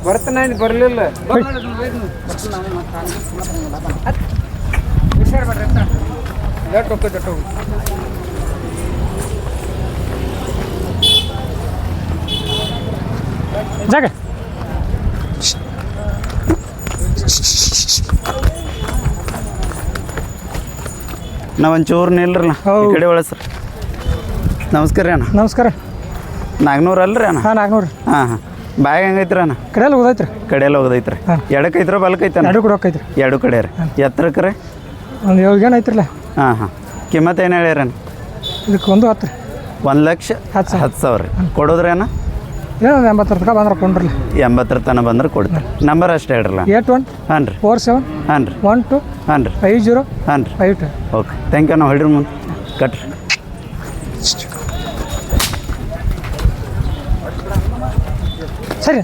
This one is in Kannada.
ಬರ್ತಾನೆ ಬರಲಿಲ್ಲ ಜಾಗ ನಾವೊಂಚೂರು ನಿಲ್ರಲ್ಲ ಈ ಕಡೆ ಒಳ ಸರ್ ನಮಸ್ಕಾರ ರೀ ಅಣ್ಣ ನಮಸ್ಕಾರ 400 ಅಲ್ರಿ ಅಣ್ಣ ಹಾಂ 400 ಹಾಂ ಹಾಂ ಬ್ಯಾಗ್ ಹೆಂಗೈತ್ರಿ ಅಣ್ಣ ಕಡೆಯಲ್ಲಿ ಹೋದೈತ್ರಿ ಕಡೆಯಲ್ಲಿ ಹೋಗೋದೈತ್ರಿ ಎಡಕ್ಕೈತ್ರ ಬಲಕೈತಣ್ಣ ಎರಡು ಕೂಡ ಹೋಗೈತ್ರಿ ಎರಡು ಕಡೆ ರೀ ಎತ್ತರಕ್ಕೆ ರೀ ಒಂದು 7 ಗೇಣ್ ಐತ್ರಲ್ಲ ಹಾಂ ಹಾಂ ಕಿಮ್ಮತ್ತು ಏನು ಹೇಳ್ಯಾರಣ್ಣ ಇದಕ್ಕೆ 110 ರೀ 1,10,000 ರೀ ಕೊಡೋದ್ರಿ ಅಣ್ಣ ಏನೋ 80 ತನಕ ಬಂದ್ರೆ ಕೊಂಡ್ರಲ್ಲ 80 ತನಕ ಬಂದ್ರೆ ಕೊಡ್ತಾರೆ ನಂಬರ್ ಅಷ್ಟೇ ಹೇಳ್ರಲ್ಲ 81 ಹಾಂ ರೀ 47 ಹಾಂ ರೀ 12 ಹಾಂ ರೀ 50 ಹಾಂ ರೀ 52 ಓಕೆ ಥ್ಯಾಂಕ್ ಯು ನಾವು ಹೊಡ್ರಿ ಮುಂದೆ ಕಟ್ರಿ ಸರಿ